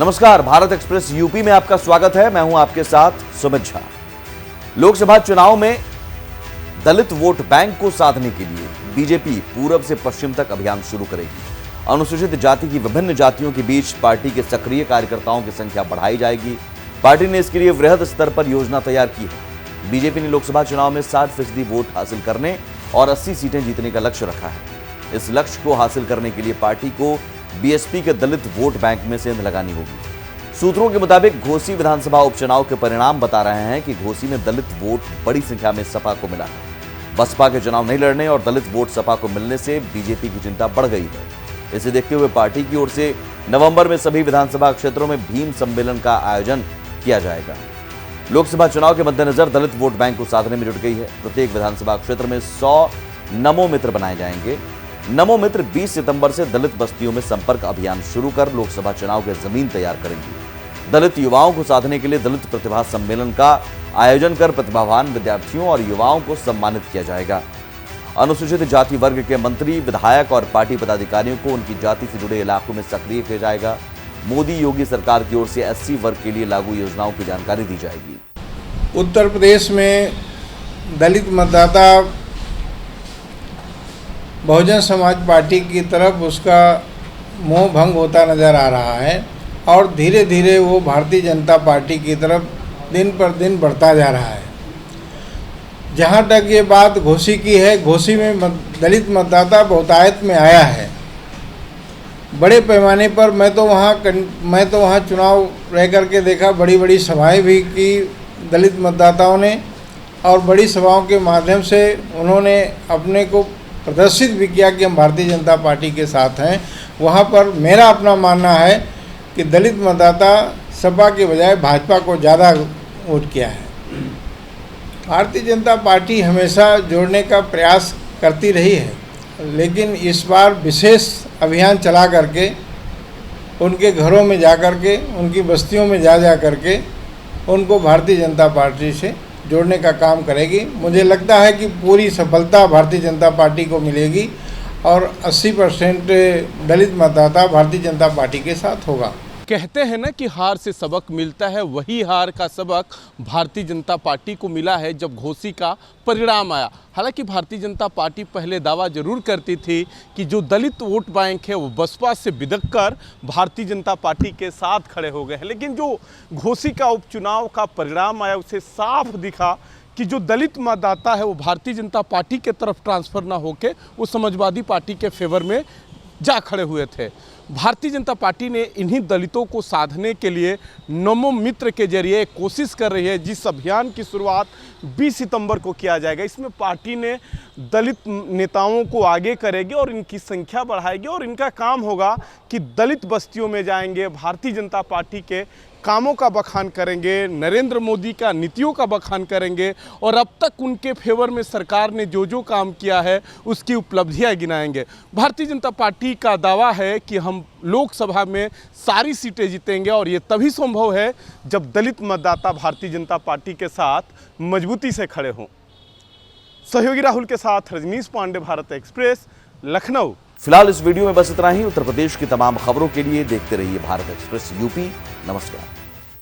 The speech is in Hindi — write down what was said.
नमस्कार, भारत एक्सप्रेस यूपी में आपका स्वागत है। मैं हूं आपके साथ सुमित झा। लोकसभा चुनाव में दलित वोट बैंक को साधने के लिए बीजेपी पूरब से पश्चिम तक अभियान शुरू करेगी। अनुसूचित जाति की विभिन्न जातियों के बीच पार्टी के सक्रिय कार्यकर्ताओं की संख्या बढ़ाई जाएगी। पार्टी ने इसके लिए वृहद स्तर पर योजना तैयार की है। बीजेपी ने लोकसभा चुनाव में 60% वोट हासिल करने और 80 सीटें जीतने का लक्ष्य रखा है। इस लक्ष्य को हासिल करने के लिए पार्टी को बीएसपी के दलित वोट बैंक में सेंध लगानी होगी। सूत्रों के मुताबिक घोसी विधानसभा उपचुनाव के परिणाम बता रहे हैं कि घोसी में दलित वोट बड़ी संख्या में सपा को मिला है। बसपा के चुनाव नहीं लड़ने और दलित वोट सपा को मिलने से बीजेपी की चिंता बढ़ गई है। इसे देखते हुए पार्टी की ओर से नवंबर में सभी विधानसभा क्षेत्रों में भीम सम्मेलन का आयोजन किया जाएगा। लोकसभा चुनाव के मद्देनजर दलित वोट बैंक को साधने में जुट गई है। प्रत्येक विधानसभा क्षेत्र में 100 नमो मित्र बनाए जाएंगे। नमो मित्र 20 सितंबर से दलित बस्तियों में संपर्क अभियान शुरू कर लोकसभा चुनाव के जमीन तैयार करेंगी। दलित युवाओं को साधने के लिए दलित प्रतिभा सम्मेलन का आयोजन कर प्रतिभावान विद्यार्थियों और युवाओं को सम्मानित किया जाएगा। अनुसूचित जाति वर्ग के मंत्री, विधायक और पार्टी पदाधिकारियों को उनकी जाति से जुड़े इलाकों में सक्रिय किया जाएगा। मोदी योगी सरकार की ओर से एससी वर्ग के लिए लागू योजनाओं की जानकारी दी जाएगी। उत्तर प्रदेश में दलित मतदाता बहुजन समाज पार्टी की तरफ उसका मोह भंग होता नज़र आ रहा है और धीरे धीरे वो भारतीय जनता पार्टी की तरफ दिन पर दिन बढ़ता जा रहा है। जहाँ तक ये बात घोसी की है, घोसी में दलित मतदाता बहुतायत में आया है बड़े पैमाने पर। मैं तो वहाँ चुनाव रह करके देखा, बड़ी बड़ी सभाएं भी की दलित मतदाताओं ने और बड़ी सभाओं के माध्यम से उन्होंने अपने को प्रदर्शित भी किया कि हम भारतीय जनता पार्टी के साथ हैं। वहाँ पर मेरा अपना मानना है कि दलित मतदाता सपा के बजाय भाजपा को ज़्यादा वोट किया है। भारतीय जनता पार्टी हमेशा जोड़ने का प्रयास करती रही है, लेकिन इस बार विशेष अभियान चला करके उनके घरों में जा करके, उनकी बस्तियों में जा करके उनको भारतीय जनता पार्टी से जोड़ने का काम करेगी। मुझे लगता है कि पूरी सफलता भारतीय जनता पार्टी को मिलेगी और 80% दलित मतदाता भारतीय जनता पार्टी के साथ होगा। कहते हैं ना कि हार से सबक मिलता है, वही हार का सबक भारतीय जनता पार्टी को मिला है जब घोसी का परिणाम आया। हालांकि भारतीय जनता पार्टी पहले दावा जरूर करती थी कि जो दलित वोट बैंक है वो बसपा से बिदक कर भारतीय जनता पार्टी के साथ खड़े हो गए हैं, लेकिन जो घोसी का उपचुनाव का परिणाम आया उसे साफ दिखा कि जो दलित मतदाता है वो भारतीय जनता पार्टी के तरफ ट्रांसफ़र ना होकर वो समाजवादी पार्टी के फेवर में जा खड़े हुए थे। भारतीय जनता पार्टी ने इन्हीं दलितों को साधने के लिए नमो मित्र के जरिए कोशिश कर रही है, जिस अभियान की शुरुआत 20 सितंबर को किया जाएगा। इसमें पार्टी ने दलित नेताओं को आगे करेगी और इनकी संख्या बढ़ाएगी और इनका काम होगा कि दलित बस्तियों में जाएंगे, भारतीय जनता पार्टी के कामों का बखान करेंगे, नरेंद्र मोदी का नीतियों का बखान करेंगे और अब तक उनके फेवर में सरकार ने जो काम किया है उसकी उपलब्धियां गिनाएंगे। भारतीय जनता पार्टी का दावा है कि हम लोकसभा में सारी सीटें जीतेंगे और ये तभी संभव है जब दलित मतदाता भारतीय जनता पार्टी के साथ मजबूती से खड़े हों। सहयोगी राहुल के साथ रजनीश पांडे, भारत एक्सप्रेस, लखनऊ। फिलहाल इस वीडियो में बस इतना ही। उत्तर प्रदेश की तमाम खबरों के लिए देखते रहिए भारत एक्सप्रेस यूपी। नमस्कार।